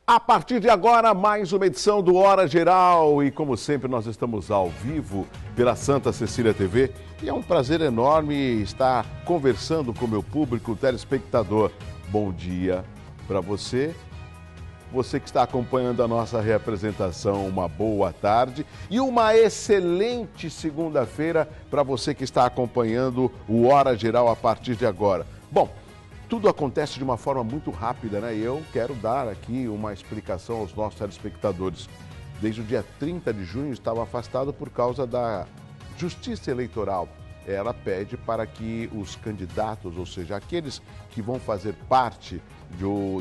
A partir de agora, mais uma edição do Hora Geral e, como sempre, nós estamos ao vivo pela Santa Cecília TV e é um prazer enorme estar conversando com o meu público telespectador. Bom dia para você, você que está acompanhando a nossa reapresentação, uma boa tarde e uma excelente segunda-feira para você que está acompanhando o Hora Geral a partir de agora. Bom, tudo acontece de uma forma muito rápida, né? E eu quero dar aqui uma explicação aos nossos telespectadores. Desde o dia 30 de junho estava afastado por causa da Justiça Eleitoral. Ela pede para que os candidatos, ou seja, aqueles que vão fazer parte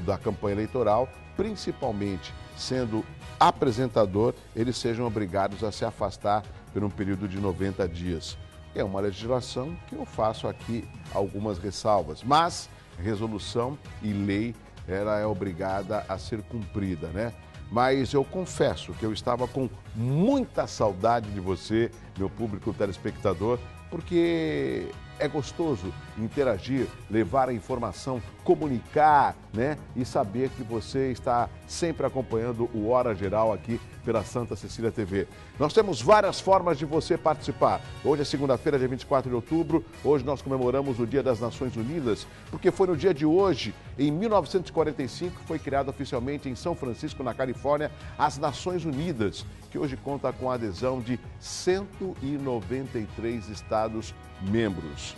da campanha eleitoral, principalmente sendo apresentador, eles sejam obrigados a se afastar por um período de 90 dias. É uma legislação que eu faço aqui algumas ressalvas, mas resolução e lei, ela é obrigada a ser cumprida, né? Mas eu confesso que eu estava com muita saudade de você, meu público telespectador, porque é gostoso interagir, levar a informação, comunicar, né? E saber que você está sempre acompanhando o Hora Geral aqui pela Santa Cecília TV. Nós temos várias formas de você participar. Hoje é segunda-feira, dia 24 de outubro. Hoje nós comemoramos o Dia das Nações Unidas, porque foi no dia de hoje, em 1945, foi criado oficialmente em São Francisco, na Califórnia, as Nações Unidas, que hoje conta com a adesão de 193 Estados-membros.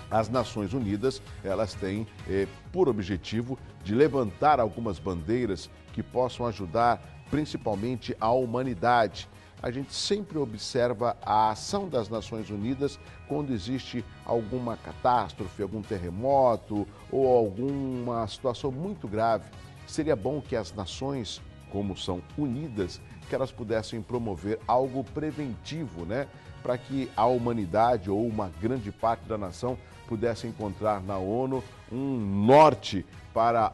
As Nações Unidas, elas têm por objetivo de levantar algumas bandeiras que possam ajudar principalmente a humanidade. A gente sempre observa a ação das Nações Unidas quando existe alguma catástrofe, algum terremoto ou alguma situação muito grave. Seria bom que as nações, como são unidas, que elas pudessem promover algo preventivo, né? Para que a humanidade ou uma grande parte da nação pudesse encontrar na ONU um norte para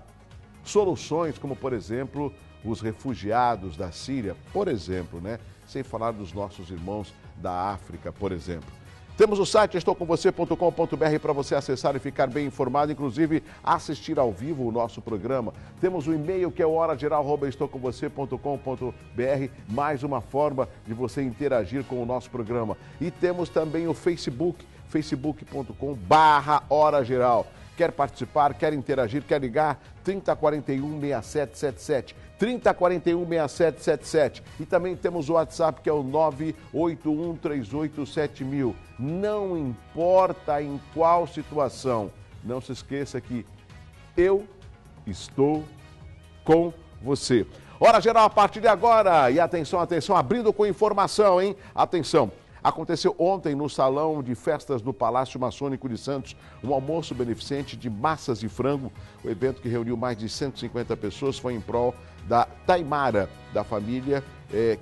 soluções como, por exemplo, os refugiados da Síria, por exemplo, né? Sem falar dos nossos irmãos da África, por exemplo. Temos o site estoucomvocê.com.br para você acessar e ficar bem informado, inclusive assistir ao vivo o nosso programa. Temos o e-mail que é horageral@estoucomvocê.com.br, mais uma forma de você interagir com o nosso programa. E temos também o Facebook, facebook.com/Hora Geral. Quer participar, quer interagir, quer ligar? 3041-6777. 3041-6777. E também temos o WhatsApp, que é o 981387000. Não importa em qual situação, não se esqueça que eu estou com você. Hora Geral a partir de agora. E atenção, atenção, abrindo com informação, hein? Atenção. Aconteceu ontem no Salão de Festas do Palácio Maçônico de Santos um almoço beneficente de massas de frango. O evento, que reuniu mais de 150 pessoas, foi em prol da Taimara, da família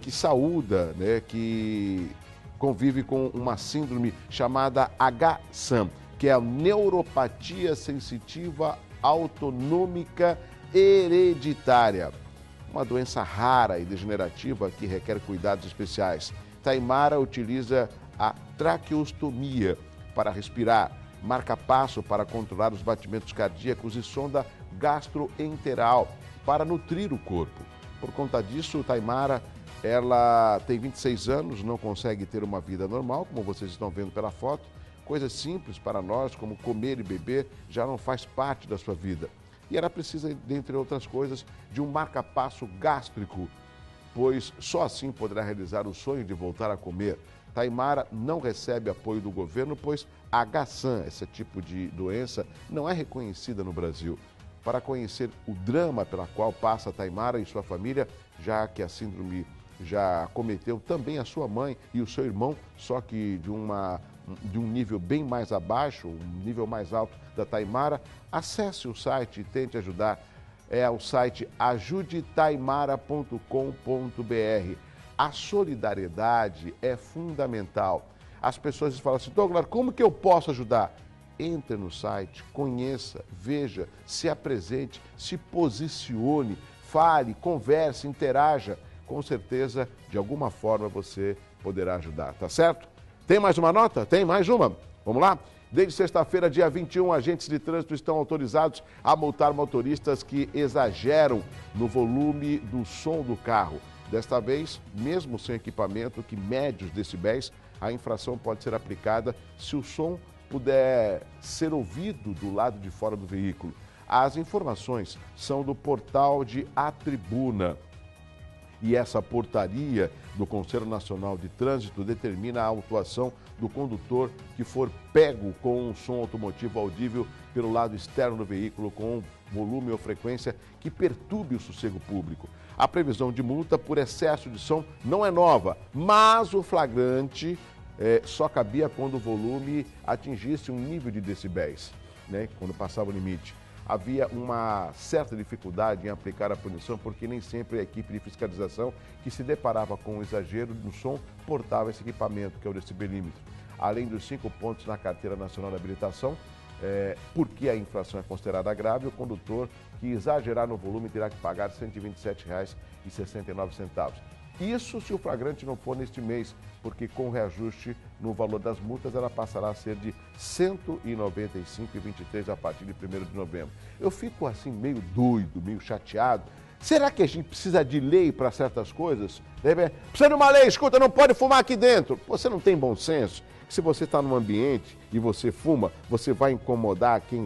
que saúda, né, que convive com uma síndrome chamada HSAM, que é a neuropatia sensitiva autonômica hereditária. Uma doença rara e degenerativa que requer cuidados especiais. Taimara utiliza a traqueostomia para respirar, marca-passo para controlar os batimentos cardíacos e sonda gastroenteral para nutrir o corpo. Por conta disso, Taimara, ela tem 26 anos, não consegue ter uma vida normal, como vocês estão vendo pela foto. Coisas simples para nós, como comer e beber, já não faz parte da sua vida. E ela precisa, dentre outras coisas, de um marca-passo gástrico, pois só assim poderá realizar o sonho de voltar a comer. Taimara não recebe apoio do governo, pois a HSAM, esse tipo de doença, não é reconhecida no Brasil. Para conhecer o drama pela qual passa Taimara e sua família, já que a síndrome já acometeu também a sua mãe e o seu irmão, só que de um nível bem mais abaixo, um nível mais alto da Taimara, acesse o site e tente ajudar. É o site ajudetaimara.com.br. A solidariedade é fundamental. As pessoas falam assim: Douglas, como que eu posso ajudar? Entre no site, conheça, veja, se apresente, se posicione, fale, converse, interaja. Com certeza, de alguma forma, você poderá ajudar, tá certo? Tem mais uma nota? Tem mais uma? Vamos lá? Desde sexta-feira, dia 21, agentes de trânsito estão autorizados a multar motoristas que exageram no volume do som do carro. Desta vez, mesmo sem equipamento que mede os decibéis, a infração pode ser aplicada se o som puder ser ouvido do lado de fora do veículo. As informações são do portal de A Tribuna. E essa portaria do Conselho Nacional de Trânsito determina a autuação do condutor que for pego com um som automotivo audível pelo lado externo do veículo com volume ou frequência que perturbe o sossego público. A previsão de multa por excesso de som não é nova, mas o flagrante só cabia quando o volume atingisse um nível de decibéis, né? Quando passava o limite. Havia uma certa dificuldade em aplicar a punição porque nem sempre a equipe de fiscalização que se deparava com o exagero no som portava esse equipamento, que é o decibelímetro. Além dos 5 pontos na Carteira Nacional de Habilitação, porque a infração é considerada grave, o condutor que exagerar no volume terá que pagar R$ 127,69. Isso se o flagrante não for neste mês, porque com o reajuste no valor das multas, ela passará a ser de R$ 195,23 a partir de 1º de novembro. Eu fico assim meio doido, meio chateado. Será que a gente precisa de lei para certas coisas? Precisa de uma lei, escuta, não pode fumar aqui dentro. Você não tem bom senso? Se você está num ambiente e você fuma, você vai incomodar quem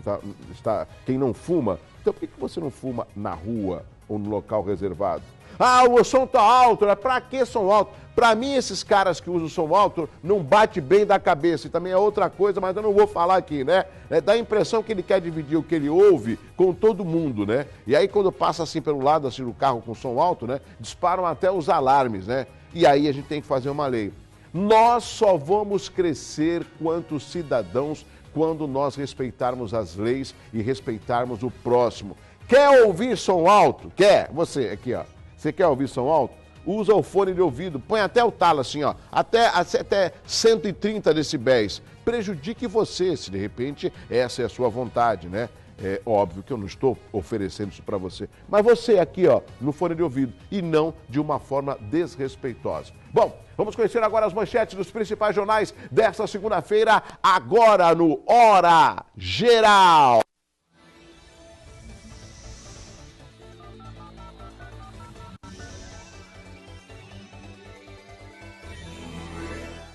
não fuma. Então por que você não fuma na rua ou no local reservado? Ah, o som tá alto, né? Pra que som alto? Pra mim, esses caras que usam som alto não bate bem da cabeça. E também é outra coisa, mas eu não vou falar aqui, né? Dá a impressão que ele quer dividir o que ele ouve com todo mundo, né? E aí, quando passa assim pelo lado assim, do carro com som alto, né? Disparam até os alarmes, né? E aí a gente tem que fazer uma lei. Nós só vamos crescer quanto cidadãos quando nós respeitarmos as leis e respeitarmos o próximo. Quer ouvir som alto? Quer? Você, aqui, ó. Você quer ouvir som alto? Usa o fone de ouvido, põe até o talo assim, ó, até 130 decibéis. Prejudique você, se de repente essa é a sua vontade, né? É óbvio que eu não estou oferecendo isso para você, mas você aqui, ó, no fone de ouvido e não de uma forma desrespeitosa. Bom, vamos conhecer agora as manchetes dos principais jornais desta segunda-feira, agora no Hora Geral.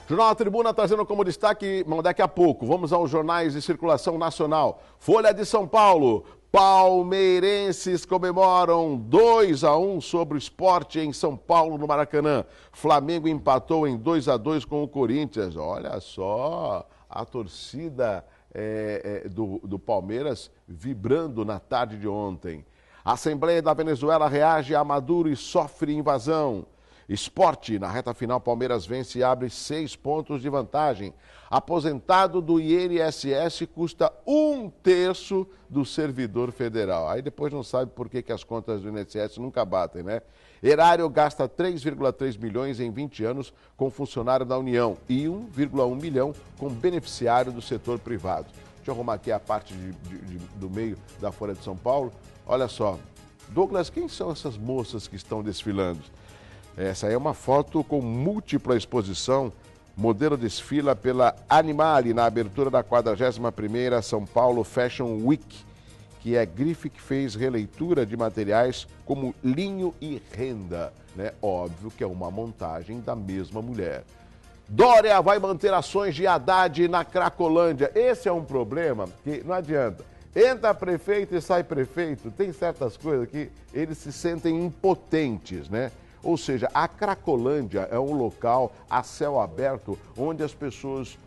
Jornal A Tribuna trazendo como destaque, daqui a pouco, vamos aos jornais de circulação nacional. Folha de São Paulo, palmeirenses comemoram 2-1 sobre o Sport em São Paulo, no Maracanã. Flamengo empatou em 2-2 com o Corinthians. Olha só, a torcida do Palmeiras vibrando na tarde de ontem. A Assembleia da Venezuela reage a Maduro e sofre invasão. Esporte, na reta final, Palmeiras vence e abre 6 pontos de vantagem. Aposentado do INSS custa 1/3 do servidor federal. Aí depois não sabe por que as contas do INSS nunca batem, né? Erário gasta 3,3 milhões em 20 anos com funcionário da União e 1,1 milhão com beneficiário do setor privado. Deixa eu arrumar aqui a parte do meio da Folha de São Paulo. Olha só. Douglas, quem são essas moças que estão desfilando? Essa aí é uma foto com múltipla exposição. Modelo desfila pela Animale na abertura da 41ª São Paulo Fashion Week, que é grife que fez releitura de materiais como linho e renda, né? Óbvio que é uma montagem da mesma mulher. Dória vai manter ações de Haddad na Cracolândia. Esse é um problema que não adianta. Entra prefeito e sai prefeito. Tem certas coisas que eles se sentem impotentes, né? Ou seja, a Cracolândia é um local a céu aberto onde as pessoas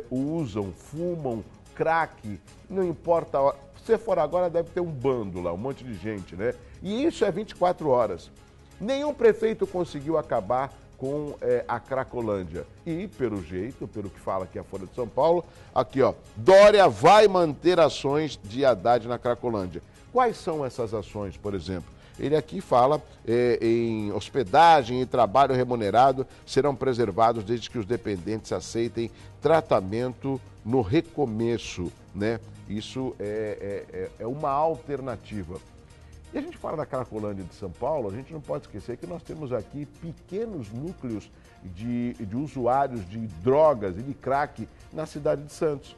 usam, fumam, crack, não importa a hora. Se você for agora, deve ter um bando lá, um monte de gente, né? E isso é 24 horas. Nenhum prefeito conseguiu acabar com a Cracolândia. E, pelo jeito, pelo que fala aqui a Folha de São Paulo, aqui ó, Dória vai manter ações de Haddad na Cracolândia. Quais são essas ações, por exemplo? Ele aqui fala em hospedagem e trabalho remunerado serão preservados desde que os dependentes aceitem tratamento no recomeço, né? Isso é uma alternativa. E a gente fala da Cracolândia de São Paulo, a gente não pode esquecer que nós temos aqui pequenos núcleos de usuários de drogas e de crack na cidade de Santos.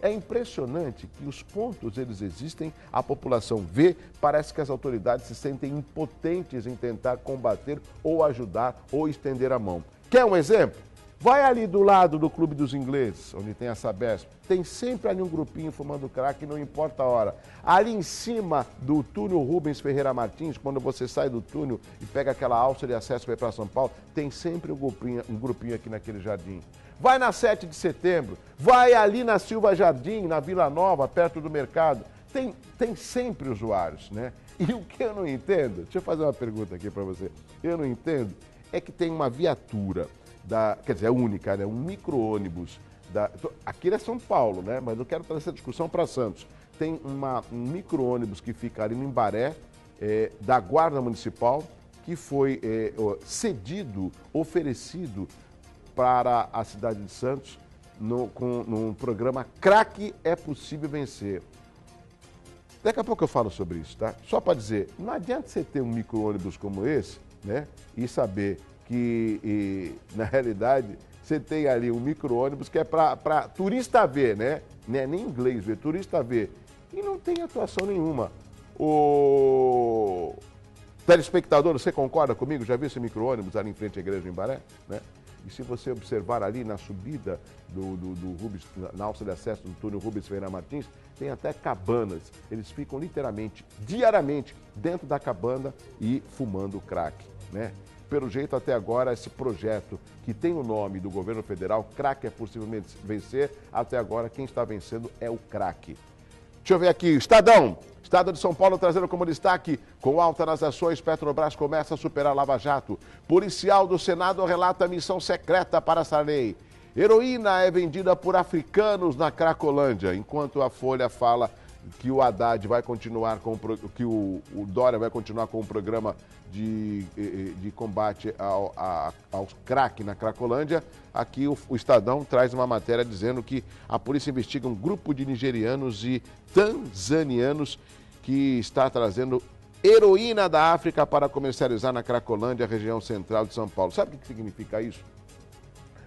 É impressionante que os pontos, eles existem, a população vê, parece que as autoridades se sentem impotentes em tentar combater ou ajudar ou estender a mão. Quer um exemplo? Vai ali do lado do Clube dos Ingleses, onde tem a Sabesp, tem sempre ali um grupinho fumando crack, não importa a hora. Ali em cima do túnel Rubens Ferreira Martins, quando você sai do túnel e pega aquela alça de acesso para ir para São Paulo, tem sempre um grupinho aqui naquele jardim. Vai na 7 de setembro, vai ali na Silva Jardim, na Vila Nova, perto do mercado. Tem sempre usuários, né? E o que eu não entendo, deixa eu fazer uma pergunta aqui para você. Eu não entendo, é que tem uma viatura, quer dizer, é única, né? Um micro-ônibus. Aqui é São Paulo, né? Mas eu quero trazer essa discussão para Santos. Tem um micro-ônibus que fica ali no Embaré, da Guarda Municipal, que foi cedido, oferecido para a cidade de Santos, num programa Crack é Possível Vencer. Daqui a pouco eu falo sobre isso, tá? Só para dizer, não adianta você ter um micro-ônibus como esse, né? E saber que, na realidade, você tem ali um micro-ônibus que é para turista ver, né? Não é nem inglês ver, turista ver. E não tem atuação nenhuma. O telespectador, você concorda comigo? Já viu esse micro-ônibus ali em frente à igreja do Embaré, né? E se você observar ali na subida do Rubens, na alça de acesso do túnel Rubens Ferreira Martins, tem até cabanas. Eles ficam literalmente, diariamente, dentro da cabana e fumando crack, né? Pelo jeito, até agora, esse projeto que tem o nome do governo federal, Crack é Possível Vencer, até agora quem está vencendo é o crack. Deixa eu ver aqui, Estadão. Estado de São Paulo trazendo como destaque, com alta nas ações, Petrobras começa a superar Lava Jato. Policial do Senado relata missão secreta para Sarney. Heroína é vendida por africanos na Cracolândia, enquanto a Folha fala que o Haddad vai continuar que o Dória vai continuar com o programa de combate aos crack na Cracolândia. Aqui o Estadão traz uma matéria dizendo que a polícia investiga um grupo de nigerianos e tanzanianos que está trazendo heroína da África para comercializar na Cracolândia, região central de São Paulo. Sabe o que significa isso?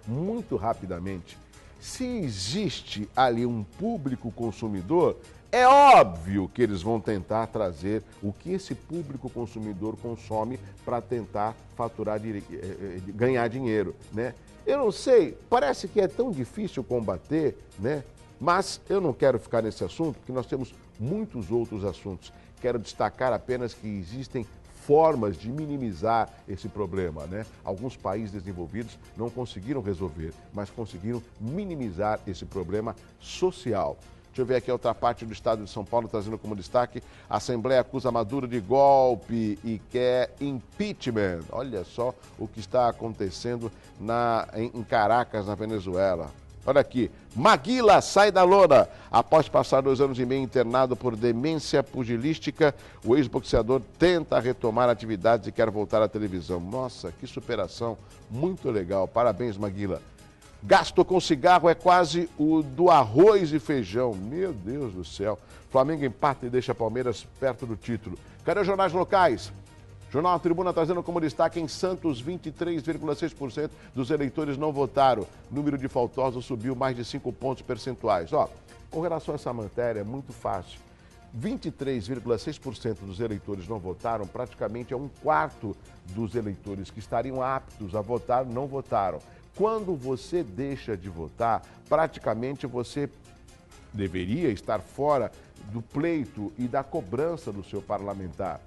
Muito rapidamente, se existe ali um público consumidor, é óbvio que eles vão tentar trazer o que esse público consumidor consome para tentar faturar, ganhar dinheiro, né? Eu não sei, parece que é tão difícil combater, né? Mas eu não quero ficar nesse assunto, porque nós temos muitos outros assuntos. Quero destacar apenas que existem formas de minimizar esse problema, né? Alguns países desenvolvidos não conseguiram resolver, mas conseguiram minimizar esse problema social. Deixa eu ver aqui a outra parte do estado de São Paulo, trazendo como destaque, a Assembleia acusa Maduro de golpe e quer impeachment. Olha só o que está acontecendo em Caracas, na Venezuela. Olha aqui, Maguila sai da lona. Após passar 2 anos e meio internado por demência pugilística, o ex-boxeador tenta retomar atividades e quer voltar à televisão. Nossa, que superação, muito legal. Parabéns, Maguila. Gasto com cigarro é quase o do arroz e feijão. Meu Deus do céu. Flamengo empata e deixa Palmeiras perto do título. Cadê os jornais locais? Jornal A Tribuna trazendo como destaque em Santos, 23,6% dos eleitores não votaram. Número de faltosos subiu mais de 5 pontos percentuais. Com relação a essa matéria, é muito fácil. 23,6% dos eleitores não votaram, praticamente é 1/4 dos eleitores que estariam aptos a votar não votaram. Quando você deixa de votar, praticamente você deveria estar fora do pleito e da cobrança do seu parlamentar.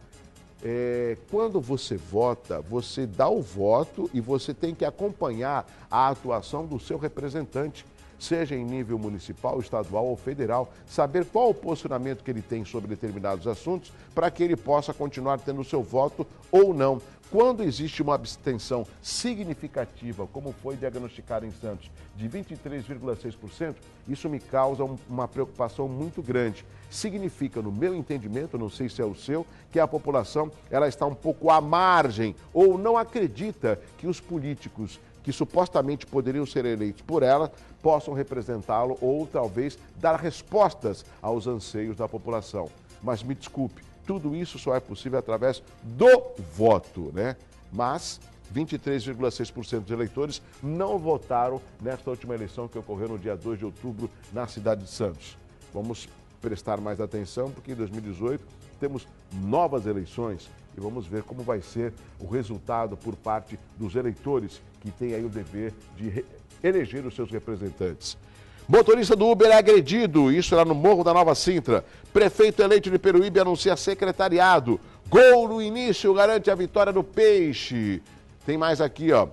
Quando você vota, você dá o voto e você tem que acompanhar a atuação do seu representante, seja em nível municipal, estadual ou federal, saber qual o posicionamento que ele tem sobre determinados assuntos para que ele possa continuar tendo o seu voto ou não. Quando existe uma abstenção significativa, como foi diagnosticada em Santos, de 23,6%, isso me causa uma preocupação muito grande. Significa, no meu entendimento, não sei se é o seu, que a população ela está um pouco à margem ou não acredita que os políticos que supostamente poderiam ser eleitos por ela possam representá-lo ou talvez dar respostas aos anseios da população. Mas me desculpe, tudo isso só é possível através do voto, né? Mas 23,6% dos eleitores não votaram nesta última eleição que ocorreu no dia 2 de outubro na cidade de Santos. Vamos prestar mais atenção porque em 2018 temos novas eleições e vamos ver como vai ser o resultado por parte dos eleitores que têm aí o dever de eleger os seus representantes. Motorista do Uber é agredido, isso lá no Morro da Nova Sintra. Prefeito eleito de Peruíbe anuncia secretariado. Gol no início garante a vitória do Peixe. Tem mais aqui, ó.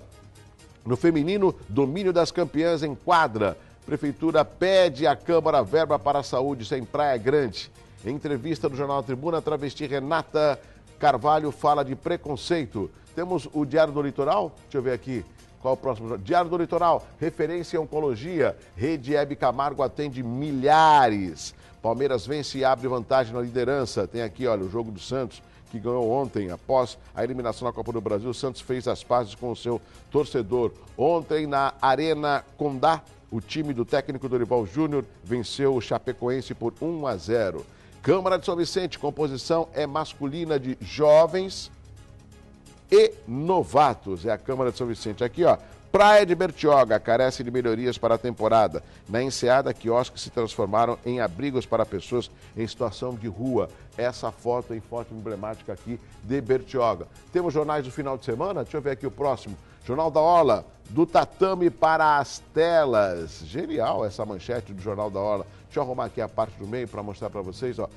No feminino, domínio das campeãs em quadra. Prefeitura pede à Câmara verba para a saúde sem Praia Grande. Em entrevista no Jornal Tribuna, a travesti Renata Carvalho fala de preconceito. Temos o Diário do Litoral, deixa eu ver aqui. Qual é o próximo? Diário do Litoral, referência em oncologia. Rede Hebe Camargo atende milhares. Palmeiras vence e abre vantagem na liderança. Tem aqui, olha, o jogo do Santos, que ganhou ontem, após a eliminação na Copa do Brasil. O Santos fez as pazes com o seu torcedor. Ontem, na Arena Condá, o time do técnico Dorival Júnior venceu o Chapecoense por 1-0. Câmara de São Vicente, composição é masculina de jovens e novatos. É a Câmara de São Vicente. Aqui, ó, Praia de Bertioga carece de melhorias para a temporada. Na enseada, quiosques se transformaram em abrigos para pessoas em situação de rua. Essa foto é foto emblemática aqui de Bertioga. Temos jornais do final de semana? Deixa eu ver aqui o próximo. Jornal da Orla, do tatame para as telas. Genial essa manchete do Jornal da Orla. Deixa eu arrumar aqui a parte do meio para mostrar para vocês, ó.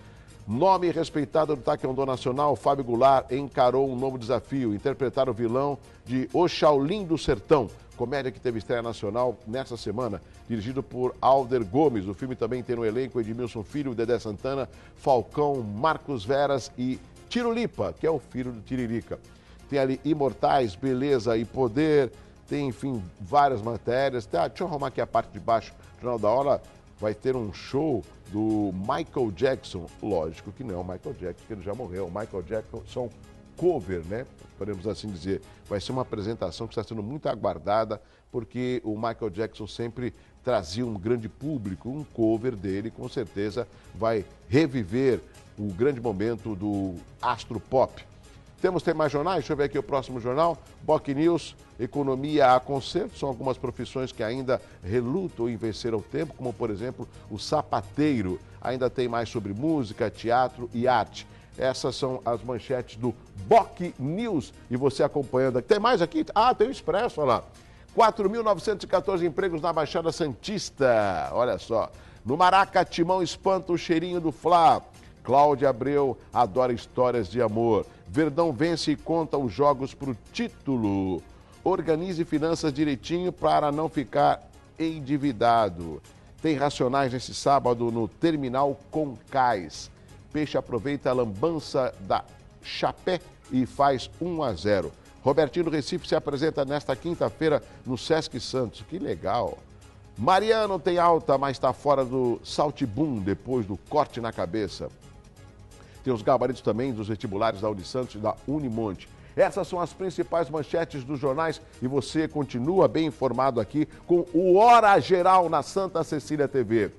Nome respeitado do Taekwondo Nacional, Fábio Goulart encarou um novo desafio, interpretar o vilão de O Shaolin do Sertão, comédia que teve estreia nacional nesta semana, dirigido por Alder Gomes. O filme também tem no elenco Edmilson Filho, Dedé Santana, Falcão, Marcos Veras e Tirulipa, que é o filho do Tiririca. Tem ali Imortais, Beleza e Poder, tem, enfim, várias matérias. Deixa eu arrumar aqui a parte de baixo, Jornal da Hora. Vai ter um show do Michael Jackson. Lógico que não é o Michael Jackson, que ele já morreu. O Michael Jackson cover, né? Podemos assim dizer. Vai ser uma apresentação que está sendo muito aguardada, porque o Michael Jackson sempre trazia um grande público. Um cover dele, com certeza, vai reviver o grande momento do astro pop. Tem mais jornais? Deixa eu ver aqui o próximo jornal. Boc News, economia a conserto. São algumas profissões que ainda relutam em vencer ao tempo, como, por exemplo, o sapateiro. Ainda tem mais sobre música, teatro e arte. Essas são as manchetes do Boc News. E você acompanhando aqui. Tem mais aqui? Ah, tem o Expresso, olha lá. 4.914 empregos na Baixada Santista. Olha só. No Maraca, Timão espanta o cheirinho do Fla. Cláudia Abreu adora histórias de amor. Verdão vence e conta os jogos para o título. Organize finanças direitinho para não ficar endividado. Tem racionais nesse sábado no Terminal Concais. Peixe aproveita a lambança da Chapé e faz 1-0. Robertinho do Recife se apresenta nesta quinta-feira no Sesc Santos. Que legal. Mariano tem alta, mas está fora do Saltibum depois do corte na cabeça. Tem os gabaritos também dos vestibulares da Unisantos e da Unimonte. Essas são as principais manchetes dos jornais e você continua bem informado aqui com o Hora Geral na Santa Cecília TV.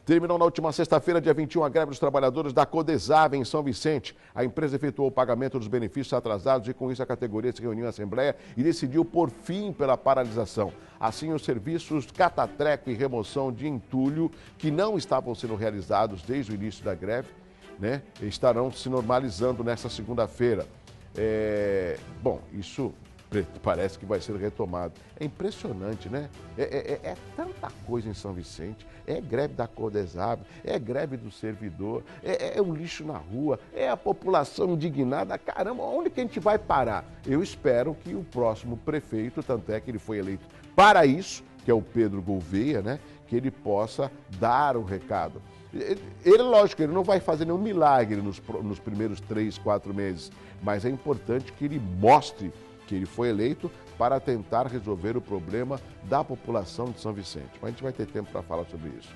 Terminou na última sexta-feira, dia 21, a greve dos trabalhadores da Codesave em São Vicente. A empresa efetuou o pagamento dos benefícios atrasados e com isso a categoria se reuniu em assembleia e decidiu por fim pela paralisação. Assim, os serviços catatreco e remoção de entulho, que não estavam sendo realizados desde o início da greve, né, estarão se normalizando nesta segunda-feira. Bom, isso parece que vai ser retomado. É impressionante, né? É tanta coisa em São Vicente. É greve da Codesave, é greve do servidor, é um lixo na rua, é a população indignada. Caramba, onde que a gente vai parar? Eu espero que o próximo prefeito, tanto é que ele foi eleito para isso, que é o Pedro Gouveia, né, que ele possa dar o recado. Ele, lógico, ele não vai fazer nenhum milagre nos primeiros 3, 4 meses, mas é importante que ele mostre que ele foi eleito para tentar resolver o problema da população de São Vicente. Mas a gente vai ter tempo para falar sobre isso.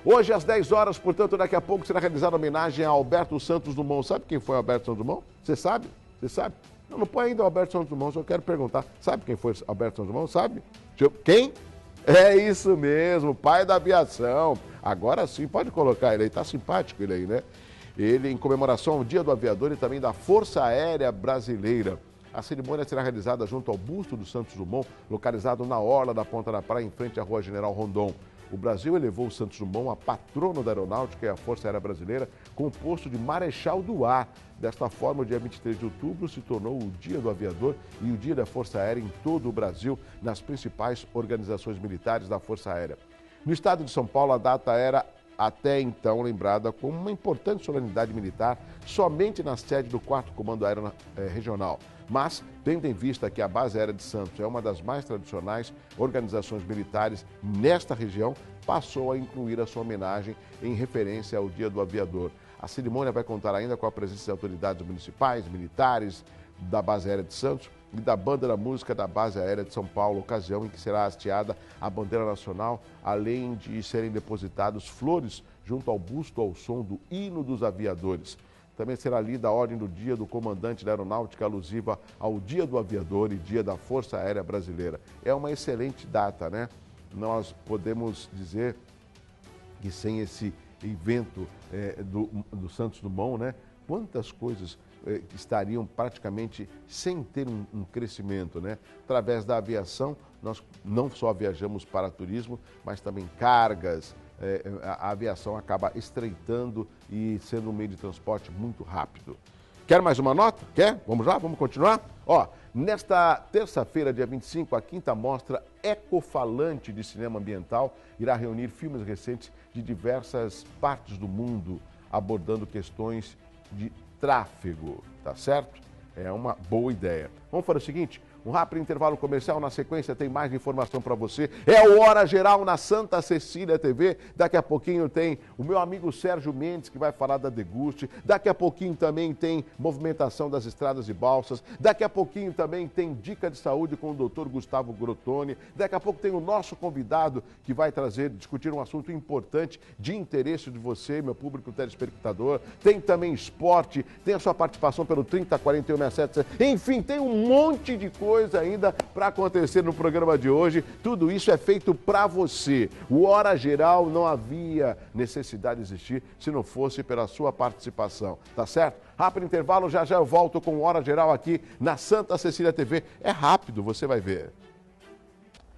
Hoje, às 10 horas, portanto, daqui a pouco será realizada a homenagem a Alberto Santos Dumont. Sabe quem foi Alberto Santos Dumont? Você sabe? Você sabe? Não põe ainda o Alberto Santos Dumont, só quero perguntar. Sabe quem foi Alberto Santos Dumont? Sabe? Quem? É isso mesmo, pai da aviação. Agora sim, pode colocar ele aí, tá simpático ele aí, né? Ele, em comemoração ao Dia do Aviador e também da Força Aérea Brasileira. A cerimônia será realizada junto ao busto do Santos Dumont, localizado na orla da Ponta da Praia, em frente à Rua General Rondon. O Brasil elevou o Santos Dumont a patrono da aeronáutica e a Força Aérea Brasileira com o posto de Marechal do Ar. Desta forma, o dia 23 de outubro se tornou o Dia do Aviador e o Dia da Força Aérea em todo o Brasil, nas principais organizações militares da Força Aérea. No estado de São Paulo, a data era até então lembrada como uma importante solenidade militar somente na sede do 4º Comando Aéreo Regional. Mas, tendo em vista que a Base Aérea de Santos é uma das mais tradicionais organizações militares nesta região, passou a incluir a sua homenagem em referência ao Dia do Aviador. A cerimônia vai contar ainda com a presença de autoridades municipais, militares da Base Aérea de Santos e da Banda da Música da Base Aérea de São Paulo, ocasião em que será hasteada a bandeira nacional, além de serem depositados flores junto ao busto ao som do hino dos aviadores. Também será lida a ordem do dia do comandante da aeronáutica alusiva ao Dia do Aviador e Dia da Força Aérea Brasileira. É uma excelente data, né? Nós podemos dizer que sem esse evento do Santos Dumont, né? Quantas coisas estariam praticamente sem ter um crescimento, né? Através da aviação, nós não só viajamos para turismo, mas também cargas. A aviação acaba estreitando e sendo um meio de transporte muito rápido. Quer mais uma nota? Quer? Vamos lá? Vamos continuar? Ó, nesta terça-feira, dia 25, a 5ª Mostra Ecofalante de Cinema Ambiental irá reunir filmes recentes de diversas partes do mundo, abordando questões de tráfego, tá certo? É uma boa ideia. Vamos fazer o seguinte, um rápido intervalo comercial, na sequência tem mais informação para você. É o Hora Geral na Santa Cecília TV. Daqui a pouquinho tem o meu amigo Sérgio Mendes, que vai falar da Deguste. Daqui a pouquinho também tem movimentação das estradas e balsas. Daqui a pouquinho também tem dica de saúde com o Dr. Gustavo Grotoni. Daqui a pouco tem o nosso convidado que vai discutir um assunto importante de interesse de você, meu público telespectador. Tem também esporte, tem a sua participação pelo 304167. Enfim, tem um monte de coisa ainda para acontecer no programa de hoje. Tudo isso é feito para você. O Hora Geral não havia necessidade de existir se não fosse pela sua participação, tá certo? Rápido intervalo, já eu volto com o Hora Geral aqui na Santa Cecília TV. É rápido, você vai ver.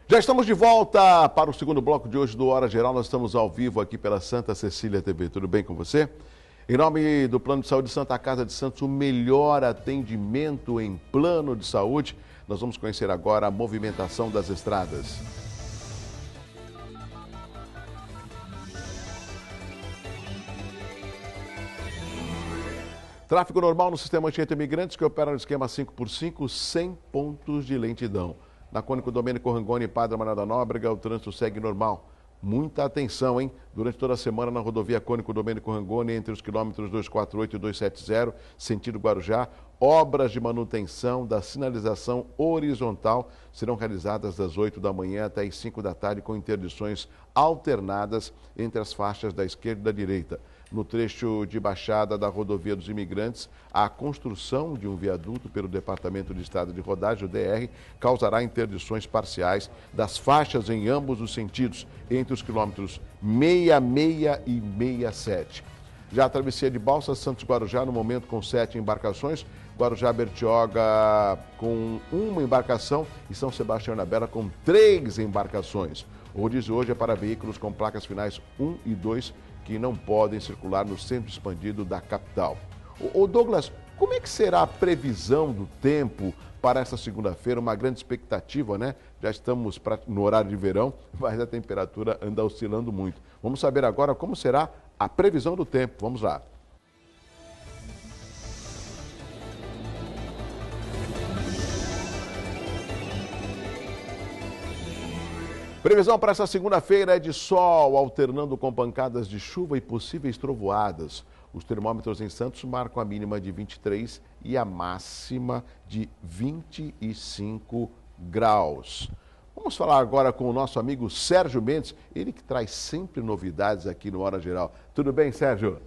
Já estamos de volta para o segundo bloco de hoje do Hora Geral. Nós estamos ao vivo aqui pela Santa Cecília TV. Tudo bem com você? Em nome do Plano de Saúde Santa Casa de Santos, o melhor atendimento em plano de saúde. Nós vamos conhecer agora a movimentação das estradas. Tráfego normal no sistema Anchieta Imigrantes, que opera no esquema 5x5, 100 pontos de lentidão. Na Cônico Domênico Rangoni e Padre Amaral da Nóbrega, o trânsito segue normal. Muita atenção, hein? Durante toda a semana na rodovia Cônico Domênico Rangoni, entre os quilômetros 248 e 270, sentido Guarujá, obras de manutenção da sinalização horizontal serão realizadas das 8 da manhã até as 5 da tarde, com interdições alternadas entre as faixas da esquerda e da direita. No trecho de baixada da rodovia dos Imigrantes, a construção de um viaduto pelo Departamento de Estrada de Rodagem, o DR, causará interdições parciais das faixas em ambos os sentidos, entre os quilômetros 66 e 67. Já a travessia de Balsas Santos Guarujá, no momento com 7 embarcações, Guarujá Bertioga com 1 embarcação e São Sebastião da Bela com 3 embarcações. O rodízio hoje é para veículos com placas finais 1 e 2, que não podem circular no centro expandido da capital. Ô Douglas, como é que será a previsão do tempo para esta segunda-feira? Uma grande expectativa, né? Já estamos no horário de verão, mas a temperatura anda oscilando muito. Vamos saber agora como será a previsão do tempo. Vamos lá. Previsão para essa segunda-feira é de sol, alternando com pancadas de chuva e possíveis trovoadas. Os termômetros em Santos marcam a mínima de 23 e a máxima de 25 graus. Vamos falar agora com o nosso amigo Sérgio Mendes, ele que traz sempre novidades aqui no Hora Geral. Tudo bem, Sérgio?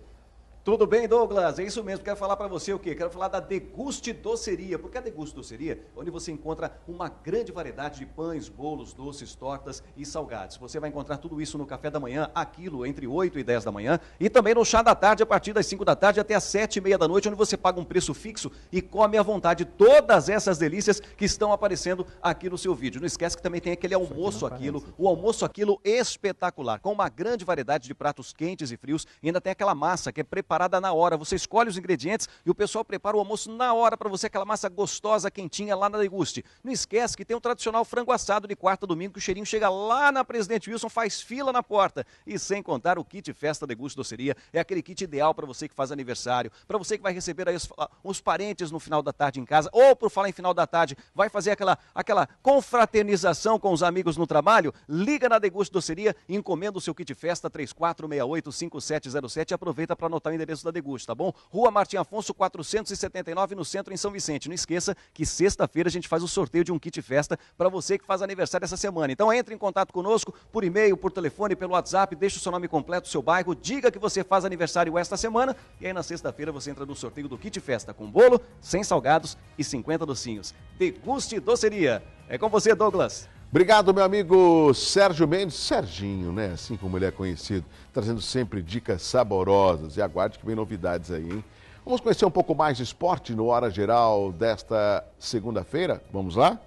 Tudo bem, Douglas? É isso mesmo. Quero falar para você o quê? Quero falar da Deguste Doceria. Porque a Deguste Doceria, onde você encontra uma grande variedade de pães, bolos, doces, tortas e salgados. Você vai encontrar tudo isso no café da manhã, a quilo, entre 8 e 10 da manhã. E também no chá da tarde, a partir das 5 da tarde até as 7h30 da noite, onde você paga um preço fixo e come à vontade todas essas delícias que estão aparecendo aqui no seu vídeo. Não esquece que também tem aquele almoço aquilo, o almoço aquilo espetacular, com uma grande variedade de pratos quentes e frios. E ainda tem aquela massa que é preparada na hora. Você escolhe os ingredientes e o pessoal prepara o almoço na hora para você, aquela massa gostosa, quentinha lá na Deguste. Não esquece que tem o tradicional frango assado de quarta a domingo, que o cheirinho chega lá na Presidente Wilson, faz fila na porta. E sem contar o kit Festa Deguste Doceria, é aquele kit ideal para você que faz aniversário, para você que vai receber aí os parentes no final da tarde em casa, ou por falar em final da tarde, vai fazer aquela confraternização com os amigos no trabalho. Liga na Deguste Doceria e encomenda o seu kit Festa 3468-5707 e aproveita para anotar o endereço da Deguste, tá bom? Rua Martim Afonso 479, no centro, em São Vicente. Não esqueça que sexta-feira a gente faz o sorteio de um kit festa para você que faz aniversário essa semana. Então entre em contato conosco por e-mail, por telefone, pelo WhatsApp, deixa o seu nome completo, o seu bairro, diga que você faz aniversário esta semana e aí na sexta-feira você entra no sorteio do kit festa com bolo, 100 salgados e 50 docinhos. Deguste Doceria. É com você, Douglas. Obrigado, meu amigo Sérgio Mendes, Serginho, né? Assim como ele é conhecido, trazendo sempre dicas saborosas. E aguarde que vem novidades aí, hein? Vamos conhecer um pouco mais de esporte no Hora Geral desta segunda-feira? Vamos lá?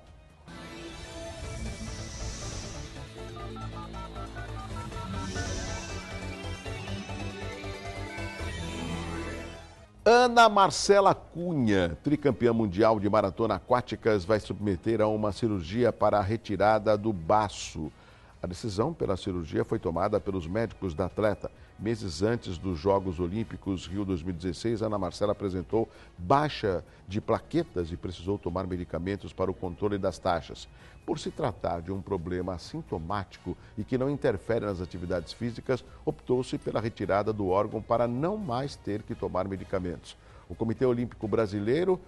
Ana Marcela Cunha, tricampeã mundial de maratona aquáticas, vai submeter a uma cirurgia para a retirada do baço. A decisão pela cirurgia foi tomada pelos médicos da atleta. Meses antes dos Jogos Olímpicos Rio 2016, Ana Marcela apresentou baixa de plaquetas e precisou tomar medicamentos para o controle das taxas. Por se tratar de um problema assintomático e que não interfere nas atividades físicas, optou-se pela retirada do órgão para não mais ter que tomar medicamentos. O Comitê Olímpico Brasileiro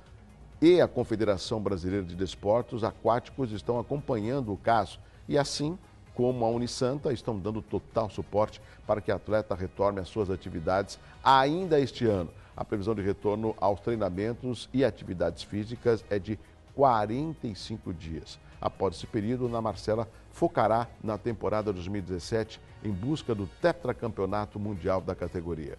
e a Confederação Brasileira de Desportos Aquáticos estão acompanhando o caso e, assim como a Unisanta, estão dando total suporte para que a atleta retorne às suas atividades ainda este ano. A previsão de retorno aos treinamentos e atividades físicas é de 45 dias. Após esse período, Ana Marcela focará na temporada 2017 em busca do tetracampeonato mundial da categoria.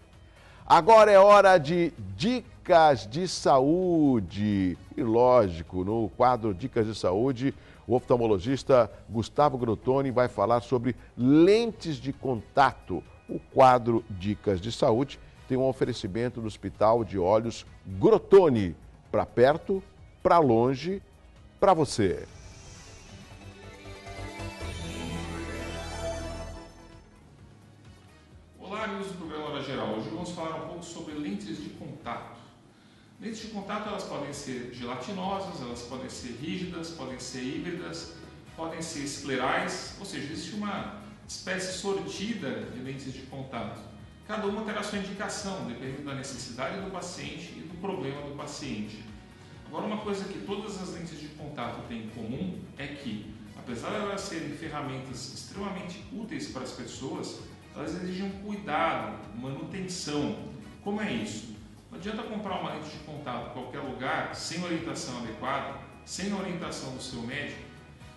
Agora é hora de dicas de saúde. E lógico, no quadro Dicas de Saúde, o oftalmologista Gustavo Grotoni vai falar sobre lentes de contato. O quadro Dicas de Saúde tem um oferecimento do Hospital de Olhos Grotoni. Para perto, para longe, para você. Olá, amigos do programa Hora Geral. Hoje vamos falar um pouco sobre lentes de contato. Lentes de contato, elas podem ser gelatinosas, elas podem ser rígidas, podem ser híbridas, podem ser esclerais, ou seja, existe uma espécie sortida de lentes de contato. Cada uma terá sua indicação, dependendo da necessidade do paciente e do problema do paciente. Agora, uma coisa que todas as lentes de contato têm em comum é que, apesar de elas serem ferramentas extremamente úteis para as pessoas, elas exigem um cuidado, manutenção. Como é isso? Não adianta comprar uma lente de contato em qualquer lugar, sem orientação adequada, sem orientação do seu médico,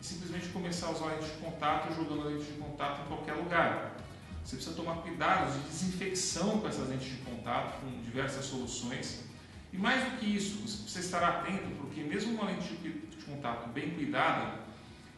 e simplesmente começar a usar a lente de contato jogando a lente de contato em qualquer lugar. Você precisa tomar cuidados de desinfecção com essas lentes de contato, com diversas soluções. E mais do que isso, você precisa estar atento, porque mesmo uma lente de contato bem cuidada,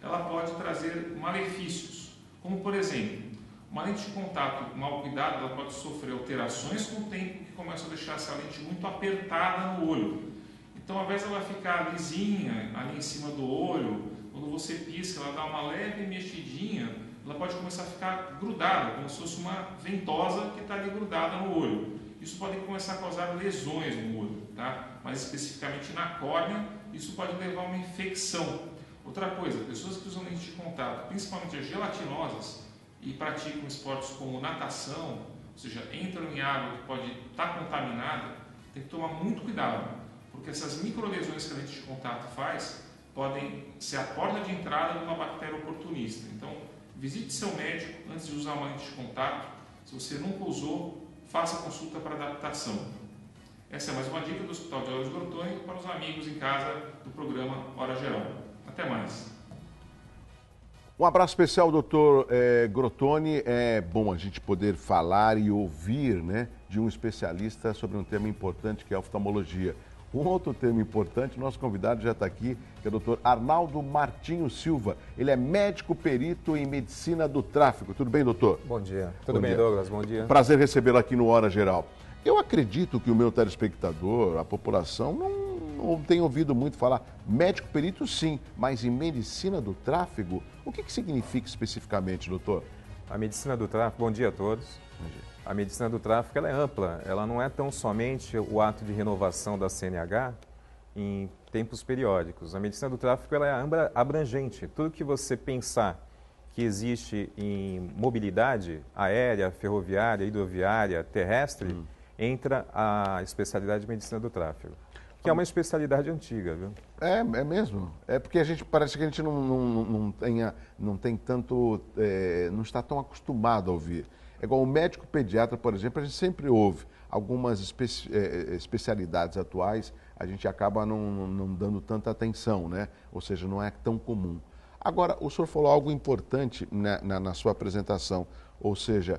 ela pode trazer malefícios, como por exemplo, uma lente de contato mal cuidada, ela pode sofrer alterações com o tempo que começam a deixar essa lente muito apertada no olho. Então, ao invés de ela ficar lisinha ali em cima do olho, quando você pisca, ela dá uma leve mexidinha, ela pode começar a ficar grudada, como se fosse uma ventosa que está ali grudada no olho. Isso pode começar a causar lesões no olho, tá? Mais especificamente na córnea, isso pode levar a uma infecção. Outra coisa, pessoas que usam lentes de contato, principalmente as gelatinosas, e praticam esportes como natação, ou seja, entram em água que pode estar contaminada, tem que tomar muito cuidado, porque essas microlesões que a lente de contato faz podem ser a porta de entrada de uma bactéria oportunista. Então, visite seu médico antes de usar uma lente de contato. Se você nunca usou, faça consulta para adaptação. Essa é mais uma dica do Hospital de Olhos Grotoni para os amigos em casa do programa Hora Geral. Até mais. Um abraço especial, doutor Grotoni. É bom a gente poder falar e ouvir, né, de um especialista sobre um tema importante que é a oftalmologia. Um outro tema importante, nosso convidado já está aqui, que é o doutor Arnaldo Martinho Silva. Ele é médico perito em medicina do tráfego. Tudo bem, doutor? Bom dia. Tudo bem, Douglas? Bom dia. Prazer recebê-lo aqui no Hora Geral. Eu acredito que o meu telespectador, a população, não tem ouvido muito falar. Médico perito, sim, mas em medicina do tráfego, o que significa especificamente, doutor? A medicina do tráfego, bom dia a todos. Bom dia. A medicina do tráfego ela é ampla, ela não é tão somente o ato de renovação da CNH em tempos periódicos. A medicina do tráfego ela é abrangente. Tudo que você pensar que existe em mobilidade aérea, ferroviária, hidroviária, terrestre, entra a especialidade de medicina do tráfego, que é uma especialidade antiga, viu? É mesmo. É porque parece que a gente não tem tanto, não está tão acostumado a ouvir. É igual o médico pediatra, por exemplo, a gente sempre ouve. Algumas especialidades atuais, a gente acaba não dando tanta atenção, né? Ou seja, não é tão comum. Agora, o senhor falou algo importante na sua apresentação, ou seja,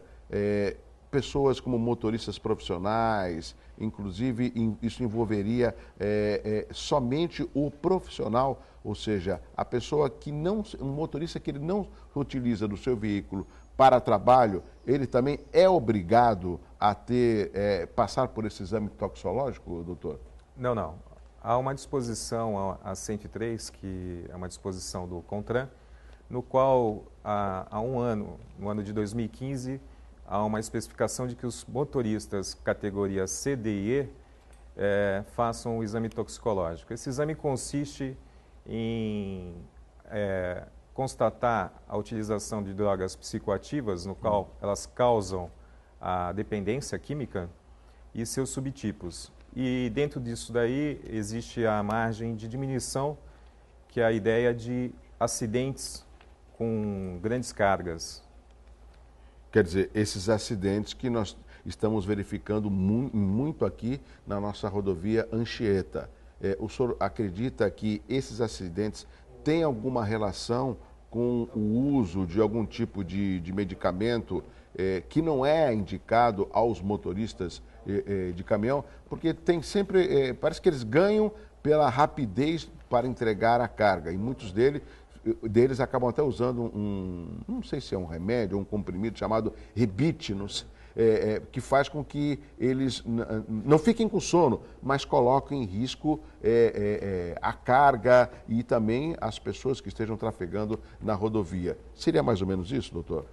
pessoas como motoristas profissionais, inclusive isso envolveria somente o profissional, ou seja, a pessoa que um motorista que ele não utiliza do seu veículo para trabalho, ele também é obrigado a passar por esse exame toxicológico, doutor? Não. Há uma disposição, a 103, que é uma disposição do CONTRAN, no qual há um ano, no ano de 2015, há uma especificação de que os motoristas categoria C, D e E façam o exame toxicológico. Esse exame consiste em constatar a utilização de drogas psicoativas, no qual elas causam a dependência química, e seus subtipos. E dentro disso daí existe a margem de diminuição, que é a ideia de acidentes com grandes cargas. Quer dizer, esses acidentes que nós estamos verificando muito aqui na nossa rodovia Anchieta. O senhor acredita que esses acidentes têm alguma relação com o uso de algum tipo de medicamento que não é indicado aos motoristas de caminhão? Porque tem sempre, parece que eles ganham pela rapidez para entregar a carga, e muitos deles acabam até usando não sei se é um remédio ou um comprimido chamado Rebitinos, que faz com que eles não fiquem com sono, mas coloquem em risco a carga e também as pessoas que estejam trafegando na rodovia. Seria mais ou menos isso, doutor?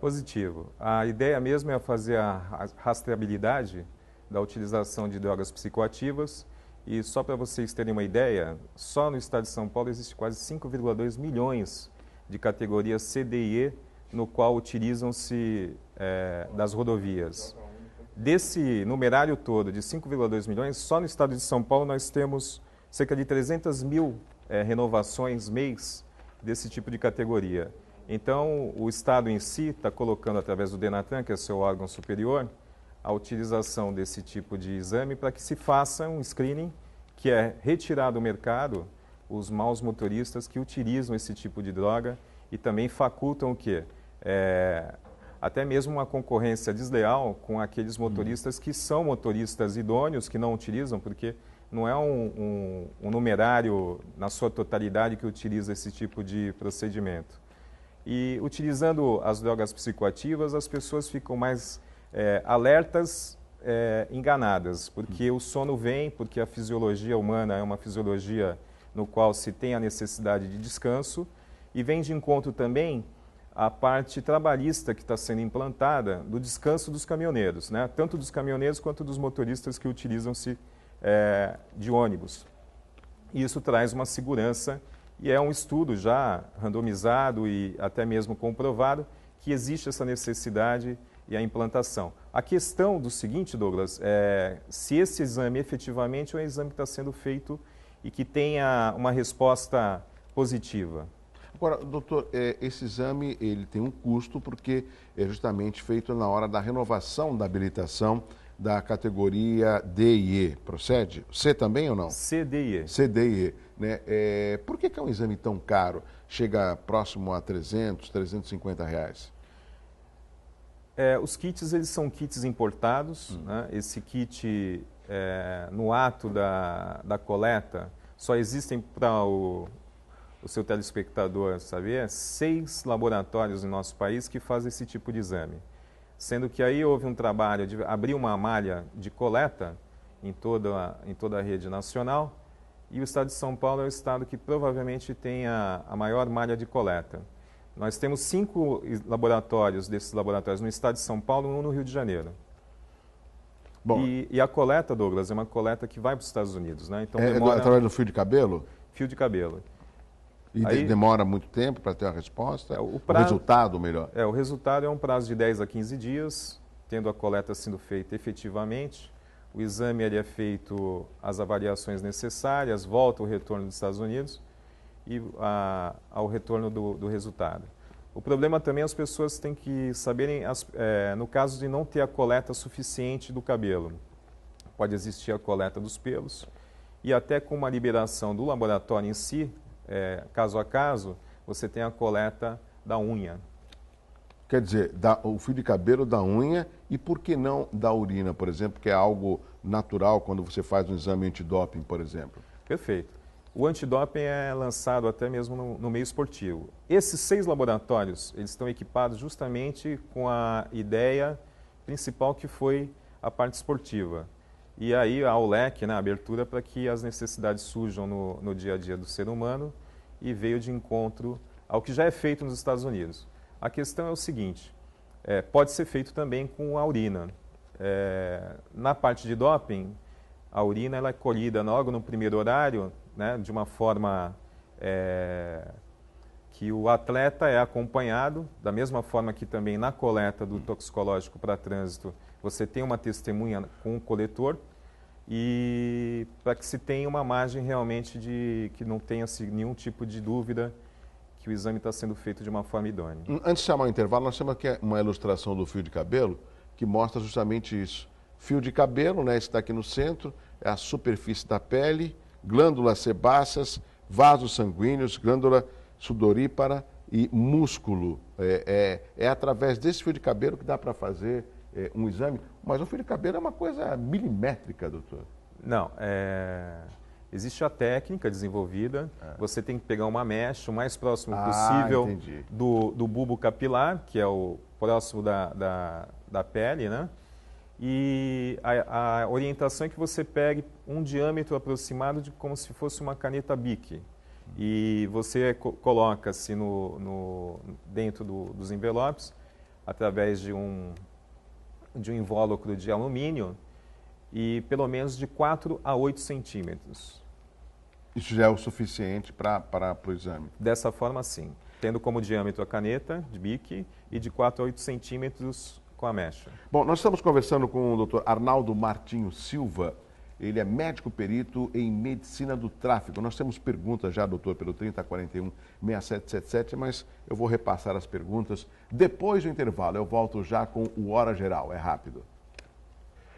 Positivo. A ideia mesmo é fazer a rastreabilidade da utilização de drogas psicoativas. E só para vocês terem uma ideia, só no estado de São Paulo existe quase 5,2 milhões de categorias C, D e E, no qual utilizam-se das rodovias. Desse numerário todo de 5,2 milhões, só no estado de São Paulo nós temos cerca de 300 mil renovações mês desse tipo de categoria. Então, o estado em si está colocando, através do DENATRAN, que é seu órgão superior, a utilização desse tipo de exame para que se faça um screening, que é retirar do mercado os maus motoristas que utilizam esse tipo de droga e também facultam o quê? Até mesmo uma concorrência desleal com aqueles motoristas que são motoristas idôneos, que não utilizam, porque não é um numerário na sua totalidade que utiliza esse tipo de procedimento. E utilizando as drogas psicoativas, as pessoas ficam mais alertas, enganadas, porque o sono vem, porque a fisiologia humana é uma fisiologia no qual se tem a necessidade de descanso, e vem de encontro também a parte trabalhista que está sendo implantada do descanso dos caminhoneiros, né? Tanto dos caminhoneiros quanto dos motoristas que utilizam-se de ônibus. E isso traz uma segurança, e é um estudo já randomizado e até mesmo comprovado que existe essa necessidade e a implantação. A questão do seguinte, Douglas, é se esse exame efetivamente é um exame que está sendo feito e que tenha uma resposta positiva. Agora, doutor, esse exame ele tem um custo porque é justamente feito na hora da renovação da habilitação da categoria D e E, procede? C também ou não? C, D e E. C, D e E. Né? Por que é um exame tão caro? Chega próximo a 300, 350 reais? Os kits, eles são kits importados. Né? Esse kit, no ato da coleta, só existem para o seu telespectador saber, 6 laboratórios no nosso país que fazem esse tipo de exame. Sendo que aí houve um trabalho de abrir uma malha de coleta em toda a rede nacional, e o estado de São Paulo é o estado que provavelmente tem a maior malha de coleta. Nós temos 5 laboratórios desses laboratórios no estado de São Paulo e 1 no Rio de Janeiro. Bom, e a coleta, Douglas, é uma coleta que vai para os Estados Unidos, né? Então demora... através do fio de cabelo? Fio de cabelo. E aí, demora muito tempo para ter a resposta? O resultado, melhor? O resultado é um prazo de 10 a 15 dias, tendo a coleta sendo feita efetivamente. O exame ele é feito as avaliações necessárias, volta o retorno dos Estados Unidos e ao retorno do resultado. O problema também as pessoas têm que saberem, no caso de não ter a coleta suficiente do cabelo, pode existir a coleta dos pelos e até com uma liberação do laboratório em si, caso a caso, você tem a coleta da unha. Quer dizer, o fio de cabelo da unha e por que não da urina, por exemplo, que é algo natural quando você faz um exame antidoping, por exemplo? Perfeito. O antidoping é lançado até mesmo no meio esportivo. Esses 6 laboratórios, eles estão equipados justamente com a ideia principal que foi a parte esportiva. E aí há o leque, né, a abertura para que as necessidades surjam no dia a dia do ser humano e veio de encontro ao que já é feito nos Estados Unidos. A questão é o seguinte, pode ser feito também com a urina. Na parte de doping, a urina ela é colhida logo no primeiro horário, né, de uma forma que o atleta é acompanhado, da mesma forma que também na coleta do toxicológico para trânsito, você tem uma testemunha com o coletor, e para que se tenha uma margem realmente de que não tenha nenhum tipo de dúvida que o exame está sendo feito de uma forma idônea. Antes de chamar o intervalo, nós temos aqui uma ilustração do fio de cabelo que mostra justamente isso. Fio de cabelo, né, está aqui no centro, é a superfície da pele, glândulas sebáceas, vasos sanguíneos, glândula sudorípara e músculo. É através desse fio de cabelo que dá para fazer um exame, mas o fio de cabelo é uma coisa milimétrica, doutor. Não, existe a técnica desenvolvida, você tem que pegar uma mecha o mais próximo possível do bulbo capilar, que é o próximo da pele, né? E a orientação é que você pegue um diâmetro aproximado de como se fosse uma caneta Bic. E você coloca-se dentro dos envelopes, através de um invólucro de alumínio, e pelo menos de 4 a 8 centímetros. Isso já é o suficiente para o exame? Dessa forma, sim. Tendo como diâmetro a caneta de Bic e de 4 a 8 centímetros com a mecha. Bom, nós estamos conversando com o Dr. Arnaldo Martinho Silva. Ele é médico perito em medicina do tráfego. Nós temos perguntas já, doutor, pelo 3041-6777, mas eu vou repassar as perguntas depois do intervalo. Eu volto já com o Hora Geral. É rápido.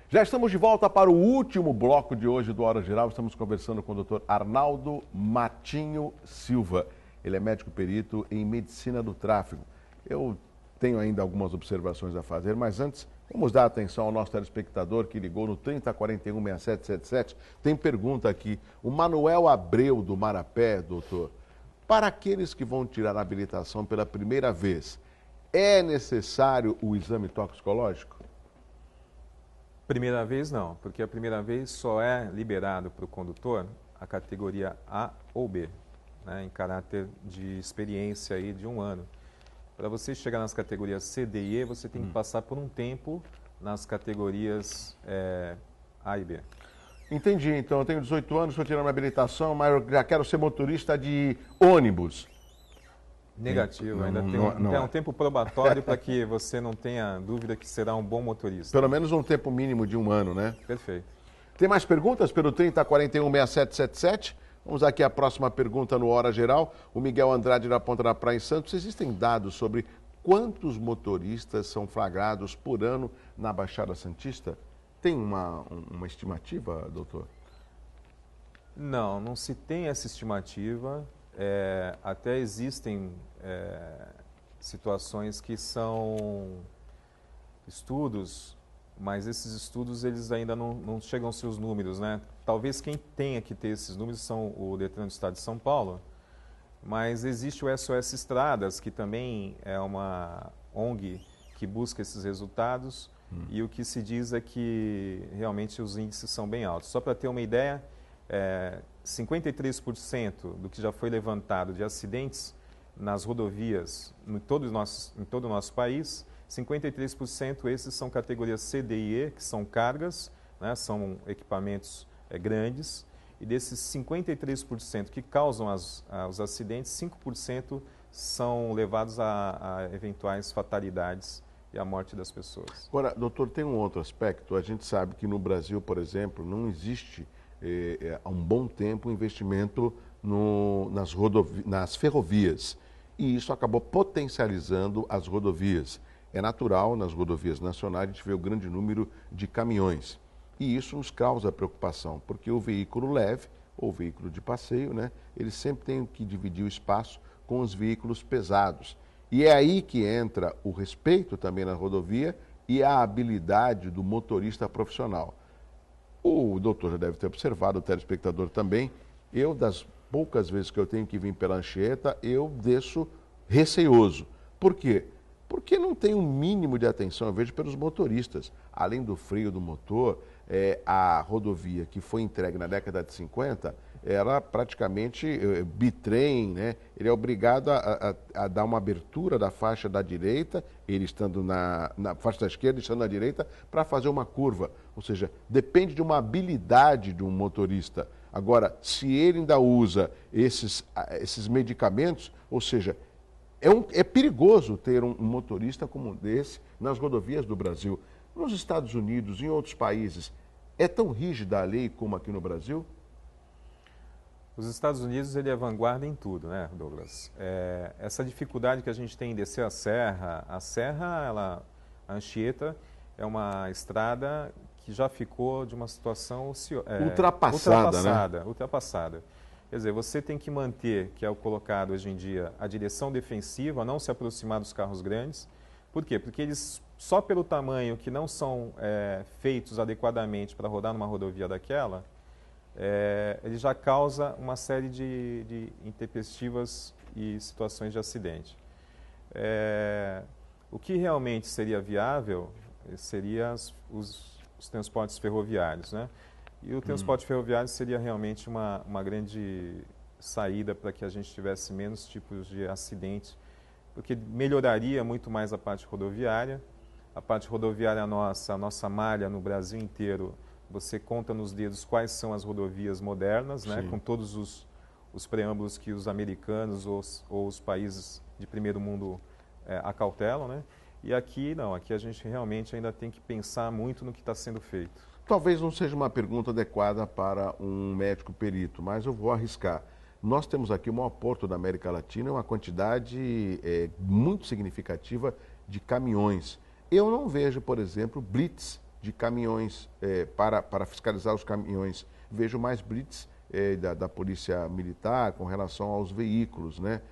Já estamos de volta para o último bloco de hoje do Hora Geral. Estamos conversando com o Dr. Arnaldo Martinho Silva. Ele é médico perito em medicina do tráfego. Eu tenho ainda algumas observações a fazer, mas antes, vamos dar atenção ao nosso telespectador que ligou no 3041-6777. Tem pergunta aqui. O Manuel Abreu, do Marapé, doutor. Para aqueles que vão tirar a habilitação pela primeira vez, é necessário o exame toxicológico? Primeira vez não, porque a primeira vez só é liberado para o condutor a categoria A ou B, né, em caráter de experiência aí de 1 ano. Para você chegar nas categorias C, D e E, você tem que passar por um tempo nas categorias A e B. Entendi. Então, eu tenho 18 anos, estou tirando minha habilitação, mas eu já quero ser motorista de ônibus. Negativo. Ainda tem um tempo probatório para que você não tenha dúvida que será um bom motorista. Pelo menos um tempo mínimo de 1 ano, né? Perfeito. Tem mais perguntas pelo 3041-6777? Vamos aqui à próxima pergunta no Hora Geral. O Miguel Andrade da Ponta da Praia em Santos. Existem dados sobre quantos motoristas são flagrados por ano na Baixada Santista? Tem uma estimativa, doutor? Não, não se tem essa estimativa. Até existem situações que são estudos, mas esses estudos eles ainda não chegam aos seus números, né? Talvez quem tenha que ter esses números são o Detran do Estado de São Paulo, mas existe o SOS Estradas, que também é uma ONG que busca esses resultados, e o que se diz é que realmente os índices são bem altos. Só para ter uma ideia, 53% do que já foi levantado de acidentes nas rodovias em todo o nosso país, 53% esses são categorias C, D e E, que são cargas, né, são equipamentos grandes, e desses 53% que causam os acidentes, 5% são levados a eventuais fatalidades e a morte das pessoas. Agora, doutor, tem um outro aspecto. A gente sabe que no Brasil, por exemplo, não existe há um bom tempo investimento nas ferrovias. E isso acabou potencializando as rodovias. É natural, nas rodovias nacionais, a gente vê o grande número de caminhões. E isso nos causa preocupação, porque o veículo leve, ou veículo de passeio, né, ele sempre tem que dividir o espaço com os veículos pesados. E é aí que entra o respeito também na rodovia e a habilidade do motorista profissional. O doutor já deve ter observado, o telespectador também, eu, das poucas vezes que eu tenho que vir pela Anchieta, eu desço receoso. Por quê? Porque não tem um mínimo de atenção, eu vejo, pelos motoristas. Além do freio do motor, a rodovia que foi entregue na década de 50 era praticamente bitrem, né? Ele é obrigado a dar uma abertura da faixa da direita, ele estando na faixa da esquerda, estando na direita, para fazer uma curva. Ou seja, depende de uma habilidade de um motorista. Agora, se ele ainda usa esses medicamentos, ou seja, é perigoso ter um motorista como esse nas rodovias do Brasil. Nos Estados Unidos, em outros países, é tão rígida a lei como aqui no Brasil? Os Estados Unidos, ele é vanguarda em tudo, né, Douglas? Essa dificuldade que a gente tem em descer a serra, a Anchieta é uma estrada que já ficou de uma situação ultrapassada. Quer dizer, você tem que manter, que é o colocado hoje em dia, a direção defensiva, não se aproximar dos carros grandes. Por quê? Porque eles, só pelo tamanho que não são feitos adequadamente para rodar numa rodovia daquela, ele já causa uma série de intempestivas e situações de acidente. O que realmente seria viável seria os transportes ferroviários, né? E o transporte ferroviário seria realmente uma grande saída para que a gente tivesse menos tipos de acidentes, porque melhoraria muito mais a parte rodoviária. A parte rodoviária a nossa malha no Brasil inteiro, você conta nos dedos quais são as rodovias modernas, né, com todos os preâmbulos que os americanos ou os países de primeiro mundo acautelam, né? E aqui não, aqui a gente realmente ainda tem que pensar muito no que está sendo feito. Talvez não seja uma pergunta adequada para um médico perito, mas eu vou arriscar. Nós temos aqui o maior porto da América Latina, uma quantidade muito significativa de caminhões. Eu não vejo, por exemplo, blitz de caminhões para fiscalizar os caminhões. Vejo mais blitz da Polícia Militar com relação aos veículos, né?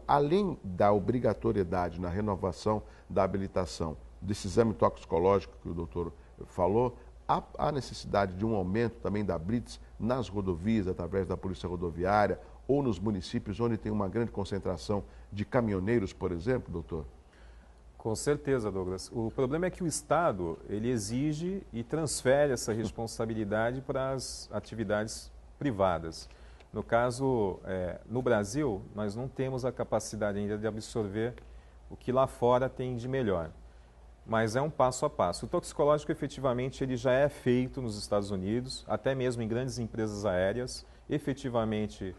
Além da obrigatoriedade na renovação da habilitação desse exame toxicológico que o doutor falou, há necessidade de um aumento também da blitz nas rodovias, através da Polícia Rodoviária, ou nos municípios onde tem uma grande concentração de caminhoneiros, por exemplo, doutor? Com certeza, Douglas. O problema é que o Estado, ele exige e transfere essa responsabilidade para as atividades privadas. No caso, no Brasil, nós não temos a capacidade ainda de absorver o que lá fora tem de melhor. Mas é um passo a passo. O toxicológico, efetivamente, ele já é feito nos Estados Unidos, até mesmo em grandes empresas aéreas, efetivamente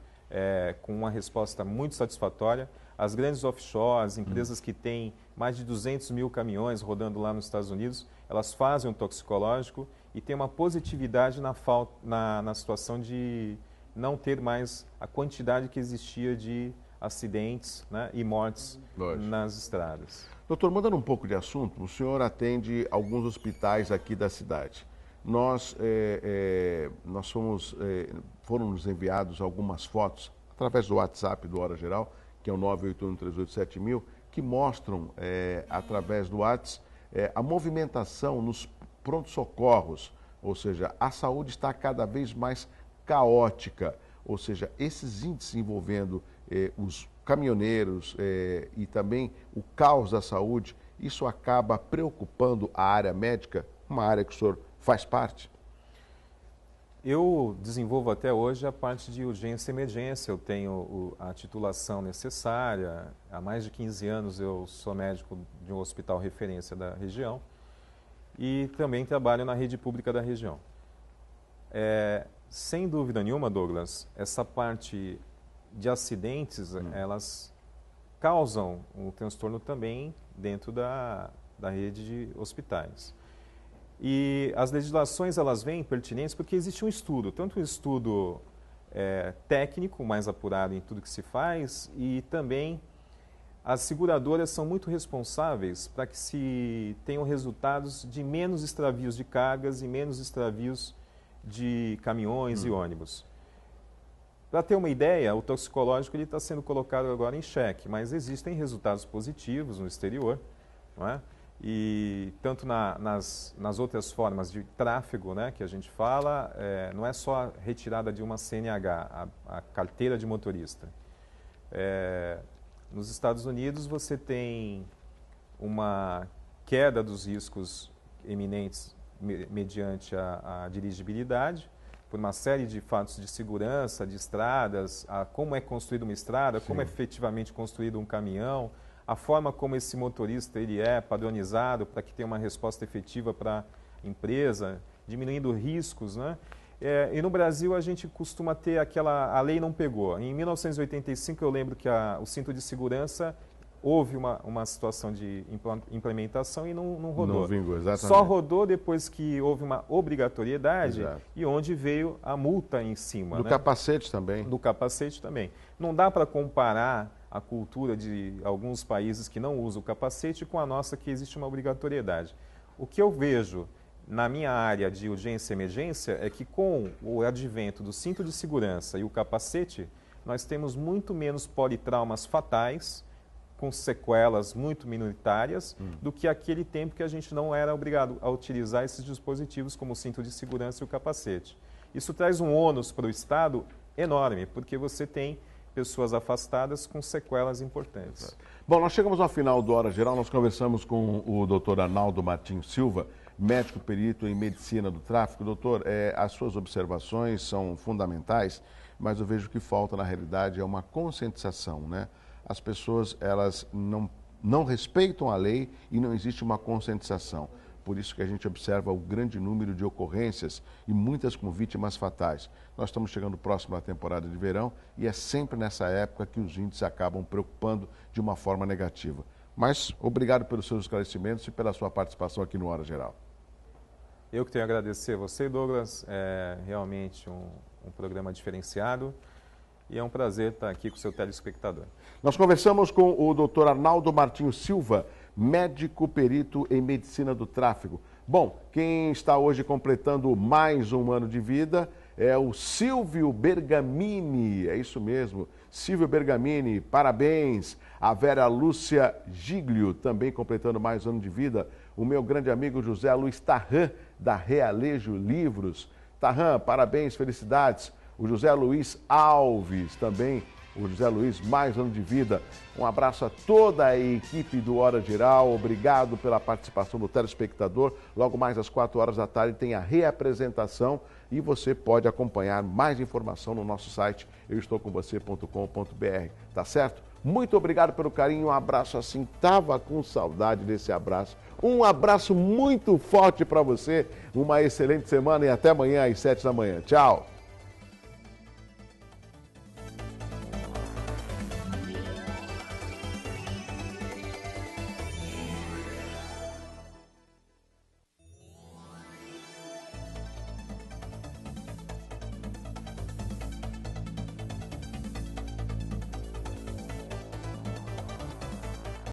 com uma resposta muito satisfatória. As grandes offshores, empresas que têm mais de 200 mil caminhões rodando lá nos Estados Unidos, elas fazem um toxicológico e tem uma positividade na situação de não ter mais a quantidade que existia de acidentes, né, e mortes nas estradas. Doutor, mudando um pouco de assunto, o senhor atende alguns hospitais aqui da cidade. Foram nos enviados algumas fotos através do WhatsApp do Hora Geral, que é o 981387000, que mostram, através do WhatsApp, a movimentação nos pronto-socorros, ou seja, a saúde está cada vez mais caótica, ou seja, esses índices envolvendo os caminhoneiros e também o caos da saúde, isso acaba preocupando a área médica, uma área que o senhor faz parte? Eu desenvolvo até hoje a parte de urgência e emergência, eu tenho a titulação necessária, há mais de 15 anos eu sou médico de um hospital referência da região e também trabalho na rede pública da região. Sem dúvida nenhuma, Douglas, essa parte de acidentes, elas causam um transtorno também dentro da rede de hospitais. E as legislações, elas vêm pertinentes porque existe um estudo, tanto um estudo técnico, mais apurado em tudo que se faz, e também as seguradoras são muito responsáveis para que se tenham resultados de menos extravios de cargas e menos extravios de caminhões e ônibus. Para ter uma ideia, o toxicológico está sendo colocado agora em xeque, mas existem resultados positivos no exterior, não é? E tanto nas outras formas de tráfego, né, que a gente fala, não é só a retirada de uma CNH, a carteira de motorista. Nos Estados Unidos você tem uma queda dos riscos eminentes mediante a dirigibilidade, por uma série de fatos de segurança, de estradas, como é construída uma estrada, como é efetivamente construído um caminhão, a forma como esse motorista ele é padronizado para que tenha uma resposta efetiva para a empresa, diminuindo riscos, né? E no Brasil a gente costuma ter a lei não pegou. Em 1985 eu lembro que o cinto de segurança houve uma situação de implementação e não rodou. Não vingou, exatamente. Só rodou depois que houve uma obrigatoriedade. Exato. E onde veio a multa em cima. Do capacete também. Do capacete também. Não dá para comparar a cultura de alguns países que não usam o capacete com a nossa, que existe uma obrigatoriedade. O que eu vejo na minha área de urgência e emergência é que com o advento do cinto de segurança e o capacete, nós temos muito menos politraumas fatais, com sequelas muito minoritárias, do que aquele tempo que a gente não era obrigado a utilizar esses dispositivos como o cinto de segurança e o capacete. Isso traz um ônus para o Estado enorme, porque você tem pessoas afastadas com sequelas importantes. Bom, nós chegamos ao final do Hora Geral, nós conversamos com o doutor Arnaldo Martins Silva, médico perito em medicina do tráfego. Doutor, as suas observações são fundamentais, mas eu vejo que falta, na realidade, uma conscientização, né? As pessoas, elas não respeitam a lei e não existe uma conscientização. Por isso que a gente observa o grande número de ocorrências e muitas com vítimas fatais. Nós estamos chegando próximo à temporada de verão e é sempre nessa época que os índices acabam preocupando de uma forma negativa. Mas obrigado pelos seus esclarecimentos e pela sua participação aqui no Hora Geral. Eu que tenho a agradecer a você, Douglas. É realmente um programa diferenciado e é um prazer estar aqui com o seu telespectador. Nós conversamos com o Dr. Arnaldo Martins Silva, médico perito em medicina do tráfego. Bom, quem está hoje completando mais um ano de vida é o Silvio Bergamini, é isso mesmo, Silvio Bergamini, parabéns. A Vera Lúcia Giglio, também completando mais um ano de vida. O meu grande amigo José Luiz Tarran, da Realejo Livros. Tarran, parabéns, felicidades. O José Luiz Alves, também, o José Luiz, mais um ano de vida. Um abraço a toda a equipe do Hora Geral, obrigado pela participação do telespectador. Logo mais às 4 horas da tarde tem a reapresentação e você pode acompanhar mais informação no nosso site euestoucomvocê.com.br, tá certo? Muito obrigado pelo carinho, um abraço assim, tava com saudade desse abraço. Um abraço muito forte para você, uma excelente semana e até amanhã às 7 da manhã. Tchau!